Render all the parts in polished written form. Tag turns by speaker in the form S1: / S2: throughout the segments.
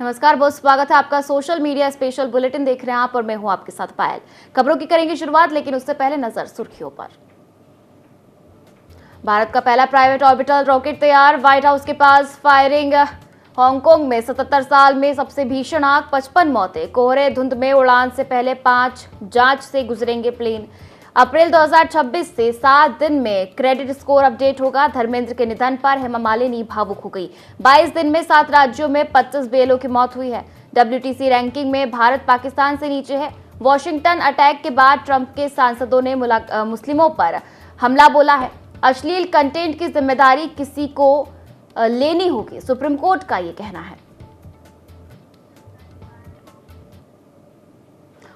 S1: नमस्कार, बहुत स्वागत है आपका सोशल मीडिया स्पेशल बुलेटिन देख रहे हैं आप और मैं हूं आपके साथ पायल। खबरों की करेंगे शुरुआत, लेकिन उससे पहले नजर सुर्खियों पर। भारत का पहला प्राइवेट ऑर्बिटल रॉकेट तैयार, व्हाइट हाउस के पास फायरिंग। हांगकांग में 77 साल में सबसे भीषण आग, 55 मौतें। कोहरे धुंध में उड़ान से पहले 5 जांच से गुजरेंगे प्लेन। अप्रैल 2026 से 7 दिन में क्रेडिट स्कोर अपडेट होगा। धर्मेंद्र के निधन पर हेमा मालिनी भावुक हो गई। 22 दिन में 7 राज्यों में 25 बीएलओ की मौत हुई है। WTC रैंकिंग में भारत पाकिस्तान से नीचे है। वॉशिंगटन अटैक के बाद ट्रंप के सांसदों ने मुस्लिमों पर हमला बोला है। अश्लील कंटेंट की जिम्मेदारी किसी को लेनी होगी, सुप्रीम कोर्ट का ये कहना है।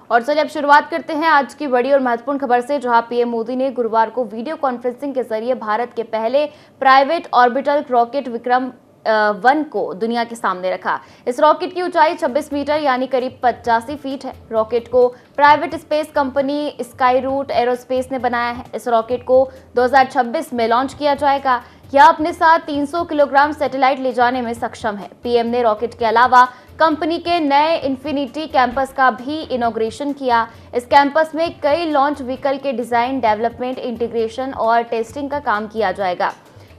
S1: और चलिए अब शुरुआत करते हैं आज की बड़ी और महत्वपूर्ण खबर से, जहां पीएम मोदी ने गुरुवार को वीडियो कॉन्फ्रेंसिंग के जरिए भारत के पहले प्राइवेट ऑर्बिटल रॉकेट विक्रम 1 को दुनिया के सामने रखा। इस रॉकेट की ऊंचाई 26 मीटर यानी करीब 85 फीट है। रॉकेट को private space company sky root Aerospace ने बनाया है। इस रॉकेट को 2026 में लॉन्च किया जाएगा। यह अपने साथ 300 किलोग्राम सैटेलाइट ले जाने में सक्षम है। पीएम ने रॉकेट के अलावा कंपनी के नए इन्फिनिटी कैंपस का भी इनॉग्रेशन किया। इस कैंपस में कई लॉन्च व्हीकल के डिजाइन, डेवलपमेंट, इंटीग्रेशन और टेस्टिंग का काम किया जाएगा।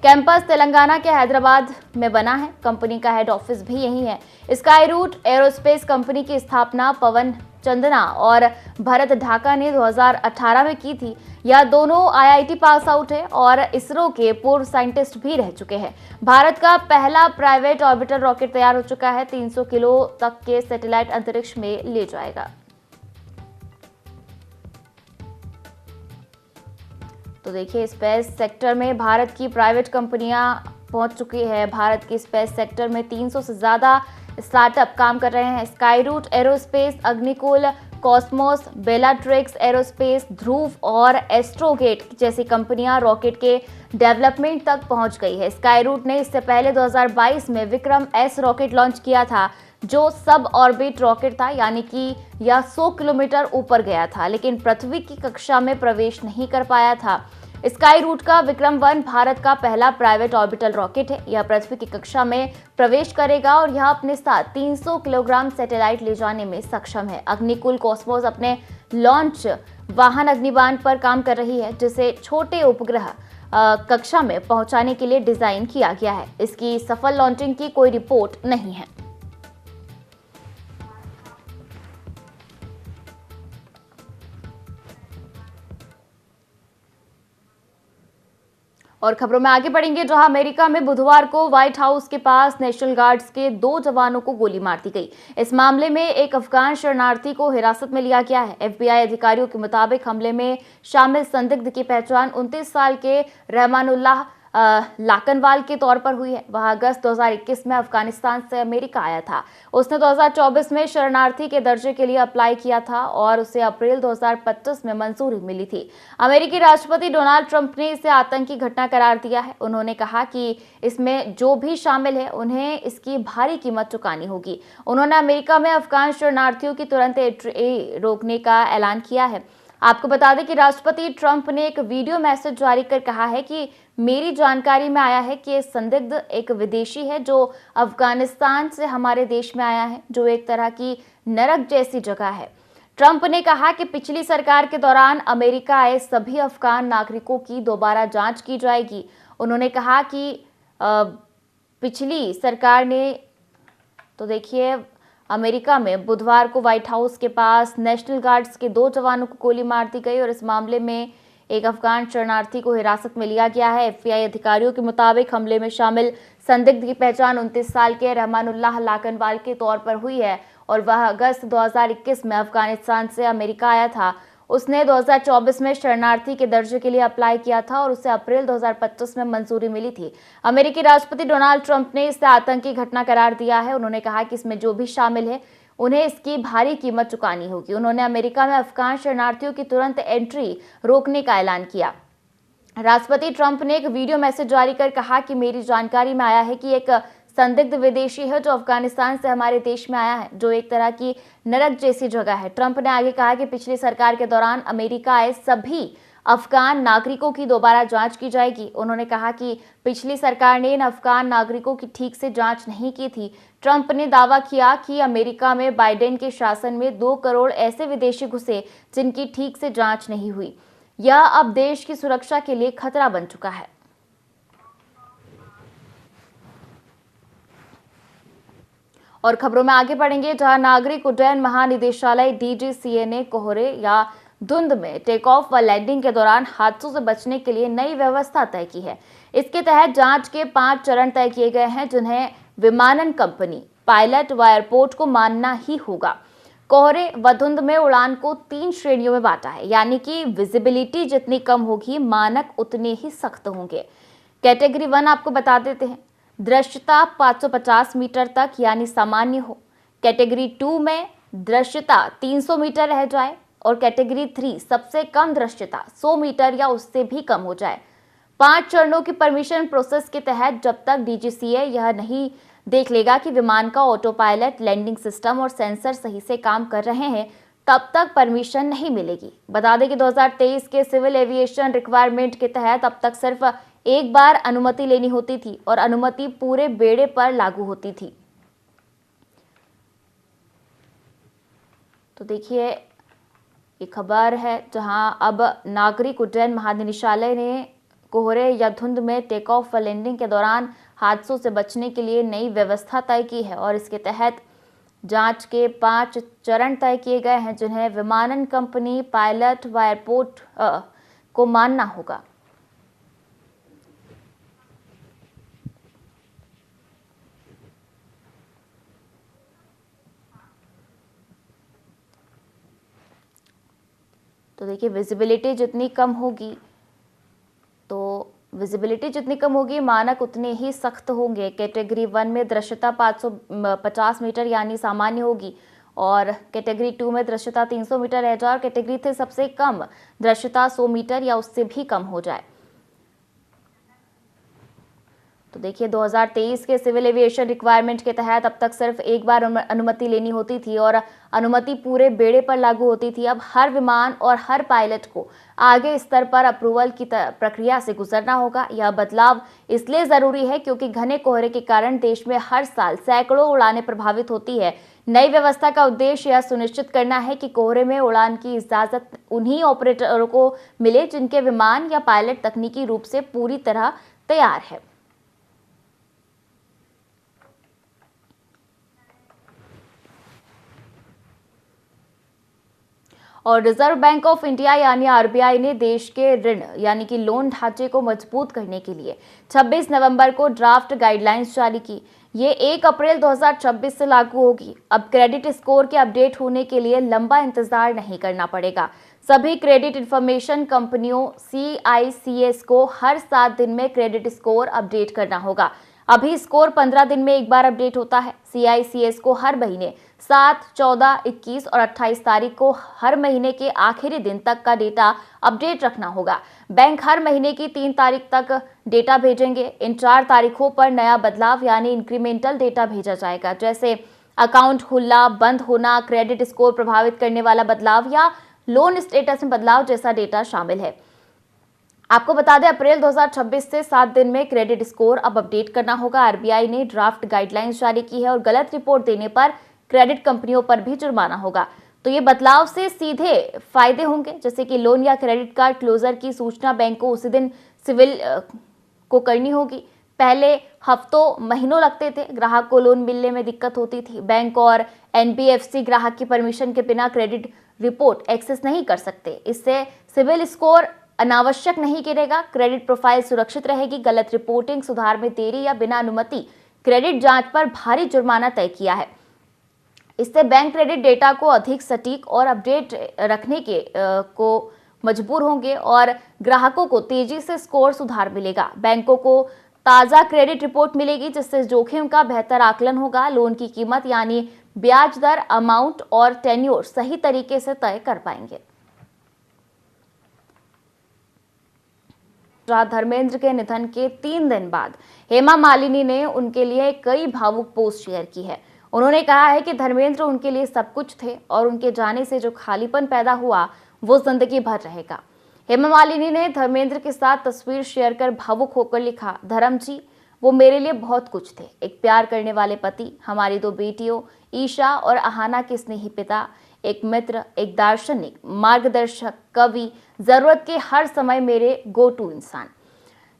S1: कैंपस तेलंगाना के हैदराबाद में बना है। कंपनी का हेड ऑफिस भी यही है। स्काई रूट एरोस्पेस कंपनी की स्थापना पवन चंदना और भरत ढाका ने 2018 में की थी। यह दोनों IIT पास आउट है और इसरो के पूर्व साइंटिस्ट भी रह चुके हैं। भारत का पहला प्राइवेट ऑर्बिटल रॉकेट तैयार हो चुका है। 300 किलो तक के सैटेलाइट अंतरिक्ष में ले जाएगा। तो देखिए, स्पेस सेक्टर में भारत की प्राइवेट कंपनियां पहुंच चुकी है। भारत की स्पेस सेक्टर में 300 से ज्यादा स्टार्टअप काम कर रहे हैं। स्काई रूट एरोस्पेस, अग्निकुल, कॉस्मोस, बेलाट्रिक्स एरोस्पेस, ध्रुव और एस्ट्रोगेट जैसी कंपनियां रॉकेट के डेवलपमेंट तक पहुंच गई है। स्काई रूट ने इससे पहले 2022 में विक्रम S रॉकेट लॉन्च किया था, जो सब ऑर्बिट रॉकेट था, यानी कि यह 100 किलोमीटर ऊपर गया था, लेकिन पृथ्वी की कक्षा में प्रवेश नहीं कर पाया था। स्काई रूट का विक्रम 1 भारत का पहला प्राइवेट ऑर्बिटल रॉकेट है। यह पृथ्वी की कक्षा में प्रवेश करेगा और यह अपने साथ 300 किलोग्राम सैटेलाइट ले जाने में सक्षम है। अग्निकुल कॉस्मोस अपने लॉन्च वाहन अग्निबाण पर काम कर रही है, जिसे छोटे उपग्रह कक्षा में पहुंचाने के लिए डिजाइन किया गया है। इसकी सफल लॉन्चिंग की कोई रिपोर्ट नहीं है। और खबरों में आगे बढ़ेंगे, जहां अमेरिका में बुधवार को व्हाइट हाउस के पास नेशनल गार्ड्स के 2 जवानों को गोली मार दी गई। इस मामले में एक अफगान शरणार्थी को हिरासत में लिया गया है। FBI अधिकारियों के मुताबिक हमले में शामिल संदिग्ध की पहचान 29 साल के रहमानुल्लाह लाकनवाल के तौर पर हुई है। वह अगस्त 2021 में अफगानिस्तान से अमेरिका आया था। उसने 2024 में शरणार्थी के दर्जे के लिए अप्लाई किया था और उसे अप्रैल 2025 में मंजूरी मिली थी। अमेरिकी राष्ट्रपति डोनाल्ड ट्रंप ने इसे आतंकी घटना करार दिया है। उन्होंने कहा कि इसमें जो भी शामिल है उन्हें इसकी भारी कीमत चुकानी होगी। उन्होंने अमेरिका में अफगान शरणार्थियों की तुरंत एंट्री रोकने का ऐलान किया है। आपको बता दें कि राष्ट्रपति ट्रंप ने एक वीडियो मैसेज जारी कर कहा है कि मेरी जानकारी में आया है कि संदिग्ध एक विदेशी है जो अफगानिस्तान से हमारे देश में आया है, जो एक तरह की नरक जैसी जगह है। ट्रंप ने कहा कि पिछली सरकार के दौरान अमेरिका आए सभी अफगान नागरिकों की दोबारा जांच की जाएगी। उन्होंने कहा कि पिछली सरकार ने, तो देखिए, अमेरिका में बुधवार को व्हाइट हाउस के पास नेशनल गार्ड्स के 2 जवानों को गोली मार दी गई और इस मामले में एक अफगान शरणार्थी को हिरासत में लिया गया है। FBI अधिकारियों के मुताबिक हमले में शामिल संदिग्ध की पहचान 29 साल के रहमानुल्लाह लाकनवाल के तौर पर हुई है और वह अगस्त 2021 में अफगानिस्तान से अमेरिका आया था। उसने 2024 में शरणार्थी के दर्जे के लिए अप्लाई किया था और उसे अप्रैल 2025 में मंजूरी मिली थी। अमेरिकी राष्ट्रपति डोनाल्ड ट्रंप ने इसे आतंकी घटना करार दिया है। उन्होंने कहा कि इसमें जो भी शामिल है उन्हें इसकी भारी कीमत चुकानी होगी। उन्होंने अमेरिका में अफगान शरणार्थियों की तुरंत एंट्री रोकने का ऐलान किया। राष्ट्रपति ट्रंप ने एक वीडियो मैसेज जारी कर कहा कि मेरी जानकारी में आया है कि एक संदिग्ध विदेशी है जो अफगानिस्तान से हमारे देश में आया है, जो एक तरह की नरक जैसी जगह है। ट्रंप ने आगे कहा कि पिछली सरकार के दौरान अमेरिका आए सभी अफगान नागरिकों की दोबारा जांच की जाएगी। उन्होंने कहा कि पिछली सरकार ने इन अफगान नागरिकों की ठीक से जांच नहीं की थी। ट्रंप ने दावा किया कि अमेरिका में बाइडेन के शासन में 2 करोड़ ऐसे विदेशी घुसे जिनकी ठीक से जांच नहीं हुई। यह अब देश की सुरक्षा के लिए खतरा बन चुका है। और खबरों में आगे बढ़ेंगे, जहां नागरिक उड्डयन महानिदेशालय DGCA ने कोहरे या धुंध में टेक ऑफ व लैंडिंग के दौरान हादसों से बचने के लिए नई व्यवस्था तय की है। इसके तहत जांच के 5 चरण तय किए गए हैं, जिन्हें विमानन कंपनी, पायलट व एयरपोर्ट को मानना ही होगा। कोहरे व धुंध में उड़ान को 3 श्रेणियों में बांटा है, यानी कि विजिबिलिटी जितनी कम होगी, मानक उतने ही सख्त होंगे। कैटेगरी 1 आपको बता देते हैं, दृश्यता 550 मीटर तक यानी सामान्य हो। कैटेगरी 2 में दृश्यता 300 मीटर रह जाए और कैटेगरी 3 सबसे कम दृश्यता 100 मीटर या उससे भी कम हो जाए। 5 चरणों की परमिशन प्रोसेस के तहत जब तक DGCA यह नहीं देख लेगा कि विमान का ऑटो पायलट, लैंडिंग सिस्टम और सेंसर सही से काम कर रहे हैं, तब तक परमिशन नहीं मिलेगी। बता दें कि 2023 के सिविल एविएशन रिक्वायरमेंट के तहत अब तक सिर्फ एक बार अनुमति लेनी होती थी और अनुमति पूरे बेड़े पर लागू होती थी। तो देखिए, ये खबर है जहां अब नागरिक उड्डयन महानिदेशालय ने कोहरे या धुंध में टेक ऑफ व लैंडिंग के दौरान हादसों से बचने के लिए नई व्यवस्था तय की है और इसके तहत जांच के 5 चरण तय किए गए हैं, जिन्हें विमानन कंपनी, पायलट व एयरपोर्ट को मानना होगा। तो देखिए, विजिबिलिटी जितनी कम होगी, मानक उतने ही सख्त होंगे। कैटेगरी 1 में दृश्यता 550 मीटर यानी सामान्य होगी और कैटेगरी 2 में दृश्यता 300 मीटर रह जाए और कैटेगरी 3 सबसे कम दृश्यता 100 मीटर या उससे भी कम हो जाए। तो देखिए, 2023 के सिविल एविएशन रिक्वायरमेंट के तहत अब तक सिर्फ एक बार अनुमति लेनी होती थी और अनुमति पूरे बेड़े पर लागू होती थी। अब हर विमान और हर पायलट को आगे स्तर पर अप्रूवल की प्रक्रिया से गुजरना होगा। यह बदलाव इसलिए जरूरी है क्योंकि घने कोहरे के कारण देश में हर साल सैकड़ों उड़ानें प्रभावित होती है। नई व्यवस्था का उद्देश्य यह सुनिश्चित करना है कि कोहरे में उड़ान की इजाजत उन्हीं ऑपरेटरों को मिले जिनके विमान या पायलट तकनीकी रूप से पूरी तरह तैयार है। और रिजर्व बैंक ऑफ इंडिया यानी RBI ने देश के ऋण यानी कि लोन ढांचे को मजबूत करने के लिए 26 नवंबर को ड्राफ्ट गाइडलाइंस जारी की। ये 1 अप्रैल 2026 से लागू होगी। अब क्रेडिट स्कोर के अपडेट होने के लिए लंबा इंतजार नहीं करना पड़ेगा। सभी क्रेडिट इंफॉर्मेशन कंपनियों CICS को हर 7 दिन में क्रेडिट स्कोर अपडेट करना होगा। अभी स्कोर 15 दिन में एक बार अपडेट होता है। CICS को हर महीने 7, 14, 21 और 28 तारीख को हर महीने के आखिरी दिन तक का डेटा अपडेट रखना होगा। बैंक हर महीने की 3 तारीख तक डेटा भेजेंगे। इन 4 तारीखों पर नया बदलाव यानी इंक्रीमेंटल डेटा भेजा जाएगा, जैसे अकाउंट खुलना, बंद होना, क्रेडिट स्कोर प्रभावित करने वाला बदलाव या लोन स्टेटस में बदलाव जैसा डेटा शामिल है। आपको बता दें, अप्रैल 2026 से 7 दिन में क्रेडिट स्कोर अब अपडेट करना होगा। RBI ने ड्राफ्ट गाइडलाइंस जारी की है और गलत रिपोर्ट देने पर क्रेडिट कंपनियों पर भी जुर्माना होगा। तो ये बदलाव से सीधे फायदे होंगे, जैसे कि लोन या क्रेडिट कार्ड क्लोजर की सूचना बैंक को उसी दिन सिविल को करनी होगी। पहले हफ्तों महीनों लगते थे, ग्राहक को लोन मिलने में दिक्कत होती थी। बैंक और NBFC ग्राहक की परमिशन के बिना क्रेडिट रिपोर्ट एक्सेस नहीं कर सकते। इससे सिविल स्कोर अनावश्यक नहीं गिरेगा, क्रेडिट प्रोफाइल सुरक्षित रहेगी। गलत रिपोर्टिंग, सुधार में देरी या बिना अनुमति क्रेडिट जांच पर भारी जुर्माना तय किया है। इससे बैंक क्रेडिट डेटा को अधिक सटीक और अपडेट रखने को मजबूर होंगे और ग्राहकों को तेजी से स्कोर सुधार मिलेगा। बैंकों को ताज़ा क्रेडिट रिपोर्ट मिलेगी, जिससे जोखिम का बेहतर आकलन होगा। लोन की कीमत यानी ब्याज दर, अमाउंट और टेन्योर सही तरीके से तय कर पाएंगे। धर्मेंद्र के निधन के 3 दिन बाद हेमा मालिनी ने उनके लिए कई भावुक पोस्ट शेयर की है। उन्होंने कहा है कि धर्मेंद्र उनके लिए सब कुछ थे और उनके जाने से जो खालीपन पैदा हुआ वो जिंदगी भर रहेगा। हेमा मालिनी ने धर्मेंद्र के साथ तस्वीर शेयर कर भावुक होकर लिखा, धर्म जी वो मेरे लिए बहुत कुछ थे, एक प्यार करने वाले पति, हमारी 2 बेटियों ईशा और अहाना के स्नेही पिता, एक मित्र, एक दार्शनिक, मार्गदर्शक, कवि, जरूरत के हर समय मेरे गो टू इंसान।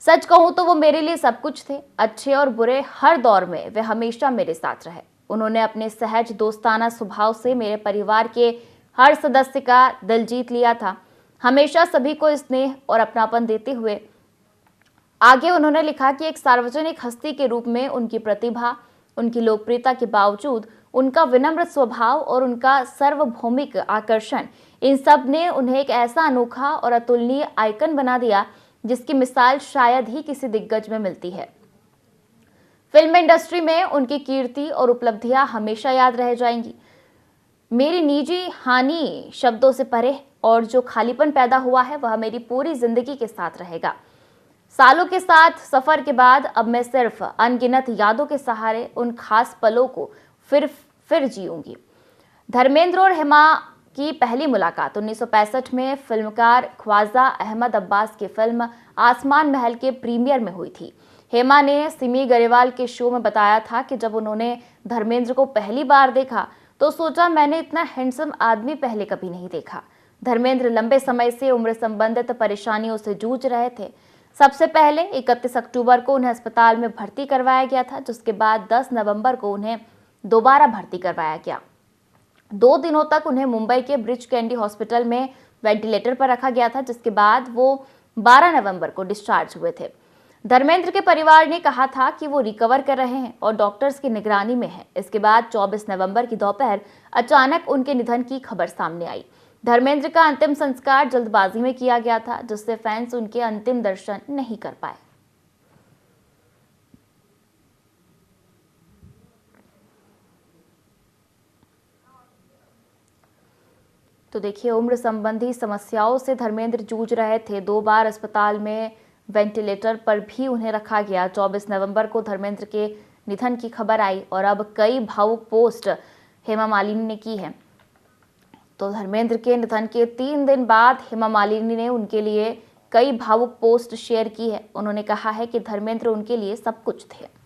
S1: सच कहूं तो वो मेरे लिए सब कुछ थे। अच्छे और बुरे हर दौर में वे हमेशा मेरे साथ रहे। उन्होंने अपने सहज दोस्ताना स्वभाव से मेरे परिवार के हर सदस्य का दिल जीत लिया था। हमेशा सभी को स्नेह और अपनापन देते हुए आगे उन्होंने लिखा कि एक सार्वजनिक हस्ती के रूप में उनकी प्रतिभा, उनकी लोकप्रियता के बावजूद उनका विनम्र स्वभाव और उनका सार्वभौमिक आकर्षण, इन सब ने उन्हें एक ऐसा अनोखा और अतुलनीय आइकन बना दिया जिसकी मिसाल शायद ही किसी दिग्गज में मिलती है। फिल्म इंडस्ट्री में उनकी कीर्ति और उपलब्धियां हमेशा याद रह जाएंगी। मेरी निजी हानि शब्दों से परे और जो खालीपन पैदा हुआ है वह मेरी पूरी जिंदगी के साथ रहेगा। सालों के साथ सफर के बाद अब मैं सिर्फ अनगिनत यादों के सहारे उन खास पलों को फिर जीऊंगी। धर्मेंद्र और हेमा की पहली मुलाकात 1965 में फिल्मकार ख्वाजा अहमद अब्बास की फिल्म आसमान महल के प्रीमियर में हुई थी। हेमा ने सिमी गरेवाल के शो में बताया था कि जब उन्होंने धर्मेंद्र को पहली बार देखा तो सोचा मैंने इतना हैंडसम आदमी पहले कभी नहीं देखा। धर्मेंद्र लंबे समय से उम्र संबंधित परेशानियों से जूझ रहे थे। सबसे पहले 31 अक्टूबर को उन्हें अस्पताल में भर्ती करवाया गया था, जिसके बाद 10 नवंबर को उन्हें दोबारा भर्ती करवाया गया। 2 दिनों तक उन्हें मुंबई के ब्रिज कैंडी हॉस्पिटल में वेंटिलेटर पर रखा गया था, जिसके बाद वो 12 नवंबर को डिस्चार्ज हुए थे। धर्मेंद्र के परिवार ने कहा था कि वो रिकवर कर रहे हैं और डॉक्टर्स की निगरानी में हैं। इसके बाद 24 नवंबर की दोपहर अचानक उनके निधन की खबर सामने आई। धर्मेंद्र का अंतिम संस्कार जल्दबाजी में किया गया था, जिससे फैंस उनके अंतिम दर्शन नहीं कर पाए। तो देखिए, उम्र संबंधी समस्याओं से धर्मेंद्र जूझ रहे थे। 2 बार अस्पताल में वेंटिलेटर पर भी उन्हें रखा गया। 24 नवंबर को धर्मेंद्र के निधन की खबर आई और अब कई भावुक पोस्ट हेमा मालिनी ने की है। तो धर्मेंद्र के निधन के 3 दिन बाद हेमा मालिनी ने उनके लिए कई भावुक पोस्ट शेयर की है। उन्होंने कहा है कि धर्मेंद्र उनके लिए सब कुछ थे।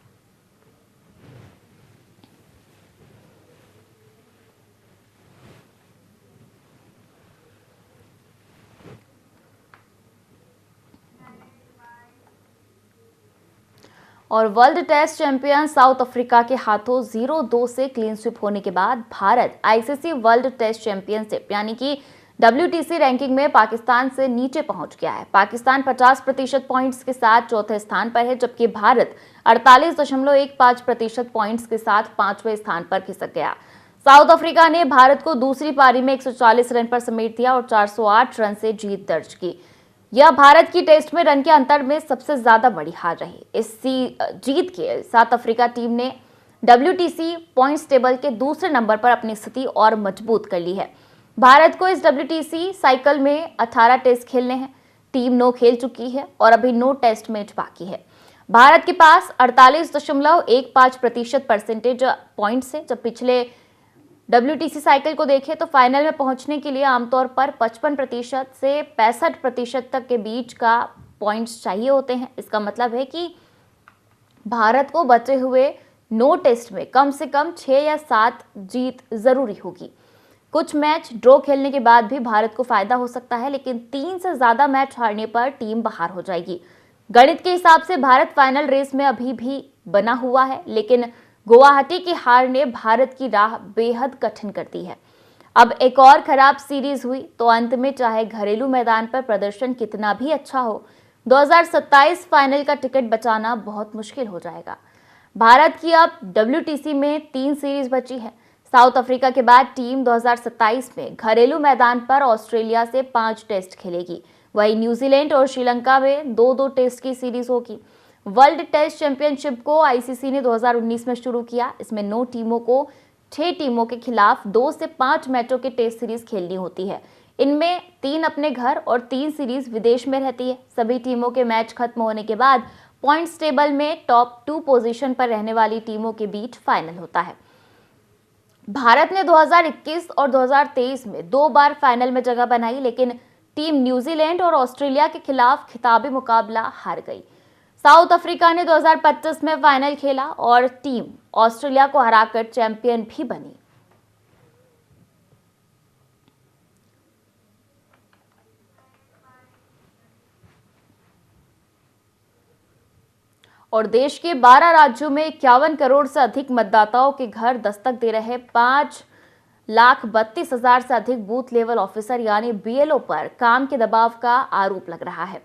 S1: और world test champion South Africa के हाथों 0-2 से क्लीन स्वीप होने के बाद Bharat ICC world test championship यानी कि WTC रैंकिंग में पाकिस्तान से नीचे पहुंच गया है। पाकिस्तान 50% पॉइंट्स के साथ चौथे स्थान पर है, जबकि भारत 48.15% पॉइंट्स के साथ 5वें स्थान पर खिसक गया। साउथ अफ्रीका ने भारत को दूसरी पारी में 140 रन पर समेट दिया और 408 रन से जीत दर्ज की। यह भारत की टेस्ट में रन के अंतर में सबसे ज्यादा बड़ी हार रही। इस जीत के साथ अफ्रीका टीम ने WTC पॉइंट्स टेबल के दूसरे नंबर पर अपनी स्थिति और मजबूत कर ली है। भारत को इस WTC साइकिल में 18 टेस्ट खेलने हैं। टीम 9 खेल चुकी है और अभी 9 टेस्ट मैच बाकी है। भारत के पास 48.15% परसेंटेज पॉइंट्स है। जब पिछले WTC साइकिल को देखें तो फाइनल में पहुंचने के लिए आमतौर पर 55% से 65% तक के बीच का पॉइंट्स चाहिए होते हैं। इसका मतलब है कि भारत को बचे हुए 9 टेस्ट में कम से कम 6 या 7 जीत जरूरी होगी। कुछ मैच ड्रॉ खेलने के बाद भी भारत को फायदा हो सकता है, लेकिन 3 से ज्यादा मैच हारने पर टीम बाहर हो जाएगी। गणित के हिसाब से भारत फाइनल रेस में अभी भी बना हुआ है, लेकिन गुवाहाटी की हार ने भारत की राह बेहद कठिन कर दी है। अब एक और खराब सीरीज हुई तो अंत में चाहे घरेलू मैदान पर प्रदर्शन कितना भी अच्छा हो, 2027 फाइनल का टिकट बचाना बहुत मुश्किल हो जाएगा। भारत की अब WTC में 3 सीरीज बची है। साउथ अफ्रीका के बाद टीम 2027 में घरेलू मैदान पर ऑस्ट्रेलिया से 5 टेस्ट खेलेगी। वहीं न्यूजीलैंड और श्रीलंका में 2-2 टेस्ट की सीरीज होगी। वर्ल्ड टेस्ट चैंपियनशिप को आईसीसी ने 2019 में शुरू किया। इसमें 9 टीमों को 6 टीमों के खिलाफ 2 से 5 मैचों की टेस्ट सीरीज खेलनी होती है। इनमें 3 अपने घर और 3 सीरीज विदेश में रहती है। सभी टीमों के मैच खत्म होने के बाद पॉइंट्स टेबल में टॉप 2 पोजीशन पर रहने वाली टीमों के बीच फाइनल होता है। भारत ने 2021 और 2023 में 2 बार फाइनल में जगह बनाई, लेकिन टीम न्यूजीलैंड और ऑस्ट्रेलिया के खिलाफ खिताबी मुकाबला हार गई। साउथ अफ्रीका ने 2025 में फाइनल खेला और टीम ऑस्ट्रेलिया को हराकर चैंपियन भी बनी। और देश के 12 राज्यों में 51 करोड़ से अधिक मतदाताओं के घर दस्तक दे रहे 5,32,000 से अधिक बूथ लेवल ऑफिसर यानी बीएलओ पर काम के दबाव का आरोप लग रहा है।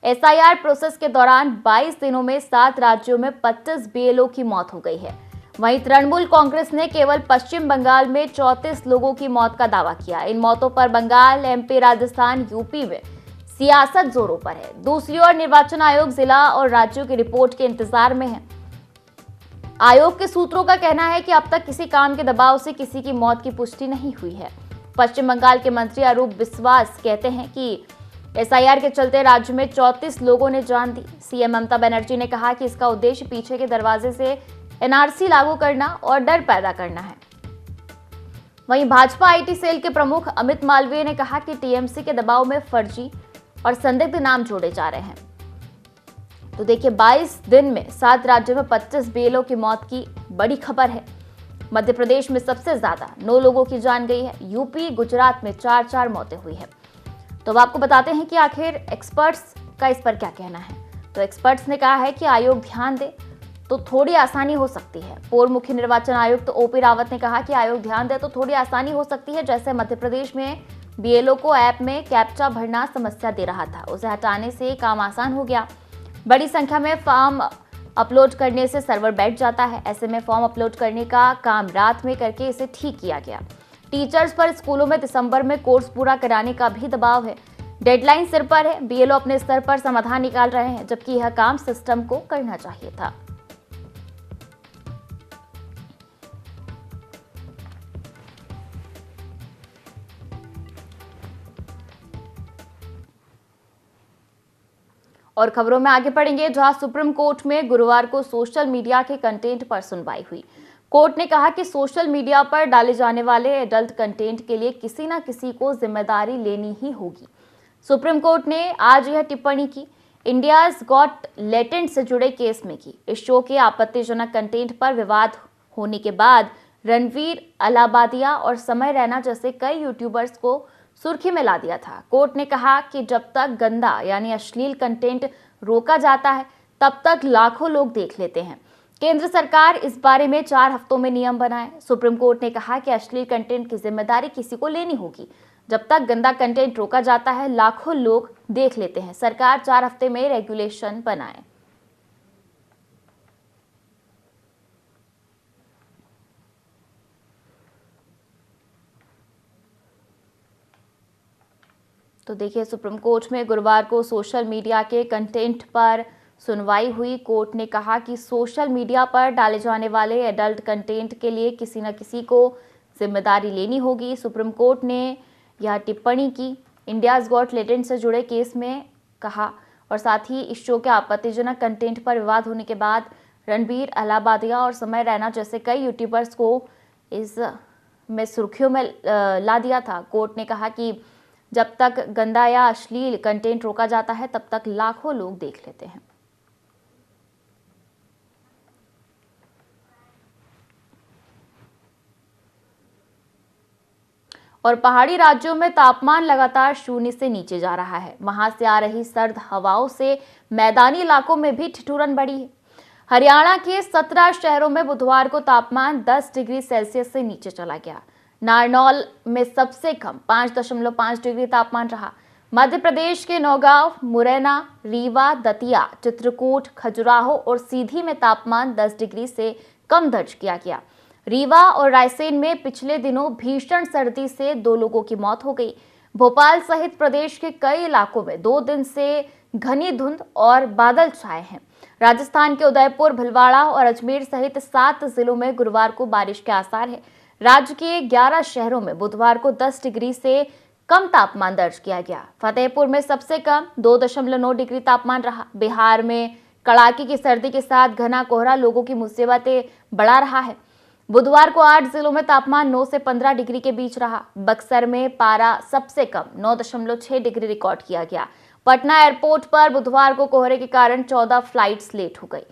S1: एसआईआर प्रोसेस के दौरान 22 दिनों में 7 राज्यों में 25 बीएलओ की मौत हो गई है। वहीं तृणमूल कांग्रेस ने केवल पश्चिम बंगाल में 34 लोगों की मौत का दावा किया। इन मौतों पर बंगाल, एमपी, राजस्थान, यूपी में सियासत जोरों पर है। दूसरी ओर निर्वाचन आयोग जिला और राज्यों की रिपोर्ट के इंतजार में है। आयोग के सूत्रों का कहना है कि अब तक किसी काम के दबाव से किसी की मौत की पुष्टि नहीं हुई है। पश्चिम बंगाल के मंत्री अरूप बिस्वास कहते हैं कि एसआईआर के चलते राज्य में 34 लोगों ने जान दी। सीएम ममता बनर्जी ने कहा कि इसका उद्देश्य पीछे के दरवाजे से एनआरसी लागू करना और डर पैदा करना है। वहीं भाजपा आईटी सेल के प्रमुख अमित मालवीय ने कहा कि टीएमसी के दबाव में फर्जी और संदिग्ध नाम जोड़े जा रहे हैं। तो देखिए, 22 दिन में 7 राज्यों में 25 बीएलओ की मौत की बड़ी खबर है। मध्य प्रदेश में सबसे ज्यादा 9 लोगों की जान गई है। यूपी, गुजरात में 4-4 मौतें हुई है। तो अब आपको बताते हैं कि आखिर एक्सपर्ट्स का इस पर क्या कहना है। तो एक्सपर्ट्स ने कहा है कि आयोग ध्यान दे तो थोड़ी आसानी हो सकती है। पूर्व मुख्य निर्वाचन आयुक्त ओपी रावत ने कहा कि आयोग ध्यान दे तो थोड़ी आसानी हो सकती है। जैसे मध्य प्रदेश में बीएलओ को ऐप में कैप्चा भरना समस्या दे रहा था, उसे हटाने से काम आसान हो गया। बड़ी संख्या में फॉर्म अपलोड करने से सर्वर बैठ जाता है। ऐसे में फॉर्म अपलोड करने का काम रात में करके इसे ठीक किया गया। टीचर्स पर स्कूलों में दिसंबर में कोर्स पूरा कराने का भी दबाव है। डेडलाइन सिर पर है। बीएलओ अपने स्तर पर समाधान निकाल रहे हैं, जबकि यह काम सिस्टम को करना चाहिए था। और खबरों में आगे बढ़ेंगे, जहां सुप्रीम कोर्ट में गुरुवार को सोशल मीडिया के कंटेंट पर सुनवाई हुई। कोर्ट ने कहा कि सोशल मीडिया पर डाले जाने वाले एडल्ट कंटेंट के लिए किसी न किसी को जिम्मेदारी लेनी ही होगी। सुप्रीम कोर्ट ने आज यह टिप्पणी की इंडियाज गॉट लेटेंट से जुड़े केस में की। इस शो के आपत्तिजनक कंटेंट पर विवाद होने के बाद रणवीर अलाहाबादिया और समय रैना जैसे कई यूट्यूबर्स को सुर्खी में ला दिया था। कोर्ट ने कहा कि जब तक गंदा यानी अश्लील कंटेंट रोका जाता है तब तक लाखों लोग देख लेते हैं। केंद्र सरकार इस बारे में 4 हफ्तों में नियम बनाए। सुप्रीम कोर्ट ने कहा कि अश्लील कंटेंट की जिम्मेदारी किसी को लेनी होगी। जब तक गंदा कंटेंट रोका जाता है लाखों लोग देख लेते हैं। सरकार 4 हफ्ते में रेगुलेशन बनाए। तो देखिए, सुप्रीम कोर्ट में गुरुवार को सोशल मीडिया के कंटेंट पर सुनवाई हुई। कोर्ट ने कहा कि सोशल मीडिया पर डाले जाने वाले एडल्ट कंटेंट के लिए किसी न किसी को जिम्मेदारी लेनी होगी। सुप्रीम कोर्ट ने यह टिप्पणी की इंडियाज गॉट लेटेंट से जुड़े केस में कहा, और साथ ही इस शो के आपत्तिजनक कंटेंट पर विवाद होने के बाद रणवीर अलाहाबादिया और समय रैना जैसे कई यूट्यूबर्स को इस में सुर्खियों में ला दिया था। कोर्ट ने कहा कि जब तक गंदा या अश्लील कंटेंट रोका जाता है तब तक लाखों लोग देख लेते हैं। और पहाड़ी राज्यों में तापमान लगातार 0 से नीचे जा रहा है। वहां से आ रही सर्द हवाओं से मैदानी इलाकों में भी ठिठुरन बढ़ी है। हरियाणा के 17 शहरों में बुधवार को तापमान 10 डिग्री सेल्सियस से नीचे चला गया। नारनौल में सबसे कम 5.5 डिग्री तापमान रहा। मध्य प्रदेश के नौगांव, मुरैना, रीवा, दतिया, चित्रकूट, खजुराहो और सीधी में तापमान 10 डिग्री से कम दर्ज किया गया। रीवा और रायसेन में पिछले दिनों भीषण सर्दी से 2 लोगों की मौत हो गई। भोपाल सहित प्रदेश के कई इलाकों में 2 दिन से घनी धुंध और बादल छाए हैं। राजस्थान के उदयपुर, भीलवाड़ा और अजमेर सहित 7 जिलों में गुरुवार को बारिश के आसार है। राज्य के 11 शहरों में बुधवार को 10 डिग्री से कम तापमान दर्ज किया गया। फतेहपुर में सबसे कम 2.9 डिग्री तापमान रहा। बिहार में कड़ाके की सर्दी के साथ घना कोहरा लोगों की मुसीबतें बढ़ा रहा है। बुधवार को 8 जिलों में तापमान 9 से 15 डिग्री के बीच रहा। बक्सर में पारा सबसे कम 9.6 डिग्री रिकॉर्ड किया गया। पटना एयरपोर्ट पर बुधवार को कोहरे के कारण 14 फ्लाइट्स लेट हो गई।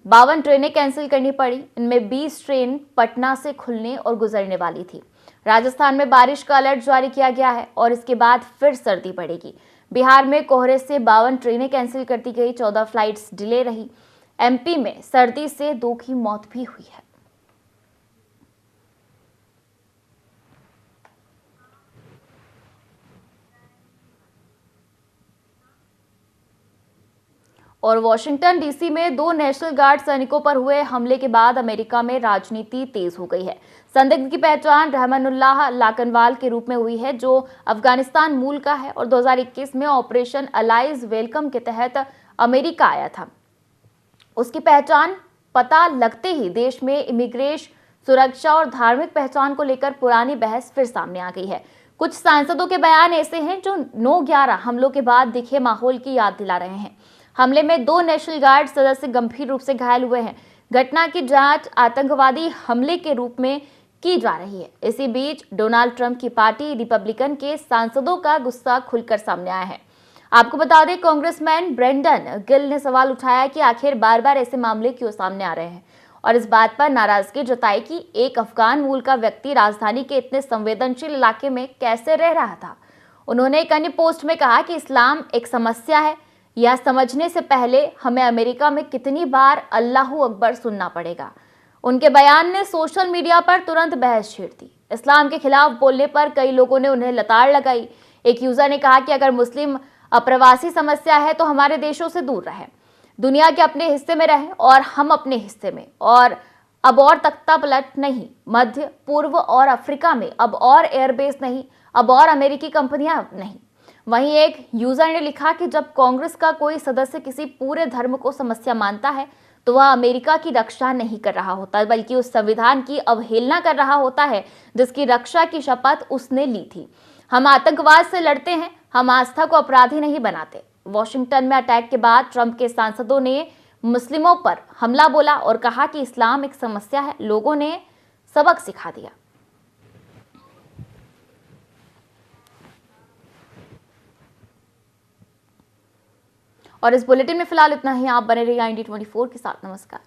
S1: 52 ट्रेनें कैंसिल करनी पड़ी। इनमें 20 ट्रेन पटना से खुलने और गुजरने वाली थी। राजस्थान में बारिश का अलर्ट जारी किया गया है और इसके बाद फिर सर्दी पड़ेगी। बिहार में कोहरे से 52 ट्रेनें कैंसिल कर दी गई, 14 फ्लाइट्स डिले रही। एमपी में सर्दी से 2 की मौत भी हुई है। और वॉशिंगटन डीसी में 2 नेशनल गार्ड सैनिकों पर हुए हमले के बाद अमेरिका में राजनीति तेज हो गई है। संदिग्ध की पहचान रहमानुल्लाह लाकनवाल के रूप में हुई है, जो अफगानिस्तान मूल का है और 2021 में ऑपरेशन अलाइज वेलकम के तहत अमेरिका आया था। उसकी पहचान पता लगते ही देश में इमिग्रेशन, सुरक्षा और धार्मिक पहचान को लेकर पुरानी बहस फिर सामने आ गई है। कुछ सांसदों के बयान ऐसे हैं जो 9/11 हमलों के बाद दिखे माहौल की याद दिला रहे हैं। हमले में 2 नेशनल गार्ड सदस्य गंभीर रूप से घायल हुए हैं। घटना की जांच आतंकवादी हमले के रूप में की जा रही है। इसी बीच डोनाल्ड ट्रंप की पार्टी रिपब्लिकन के सांसदों का गुस्सा खुलकर सामने आया है। आपको बता दें, कांग्रेसमैन ब्रेंडन गिल ने सवाल उठाया कि आखिर बार-बार ऐसे मामले क्यों सामने आ रहे हैं और इस बात पर नाराजगी जताई कि एक अफगान मूल का व्यक्ति राजधानी के इतने संवेदनशील इलाके में कैसे रह रहा था। उन्होंने एक अन्य पोस्ट में कहा कि इस्लाम एक समस्या है। यह समझने से पहले हमें अमेरिका में कितनी बार अल्लाहू अकबर सुनना पड़ेगा। उनके बयान ने सोशल मीडिया पर तुरंत बहस छेड़ दी। इस्लाम के खिलाफ बोलने पर कई लोगों ने उन्हें लताड़ लगाई। एक यूजर ने कहा कि अगर मुस्लिम अप्रवासी समस्या है तो हमारे देशों से दूर रहें, दुनिया के अपने हिस्से में रहें और हम अपने हिस्से में। और अब और तख्ता पलट नहीं, मध्य पूर्व और अफ्रीका में अब और एयरबेस नहीं, अब और अमेरिकी कंपनियां नहीं। वहीं एक यूजर ने लिखा कि जब कांग्रेस का कोई सदस्य किसी पूरे धर्म को समस्या मानता है तो वह अमेरिका की रक्षा नहीं कर रहा होता, बल्कि उस संविधान की अवहेलना कर रहा होता है जिसकी रक्षा की शपथ उसने ली थी। हम आतंकवाद से लड़ते हैं, हम आस्था को अपराधी नहीं बनाते। वॉशिंगटन में अटैक के बाद ट्रंप के सांसदों ने मुस्लिमों पर हमला बोला और कहा कि इस्लाम एक समस्या है। लोगों ने सबक सिखा दिया। और इस बुलेटिन में फिलहाल इतना ही। आप बने रहिए IND 24 के साथ। नमस्कार।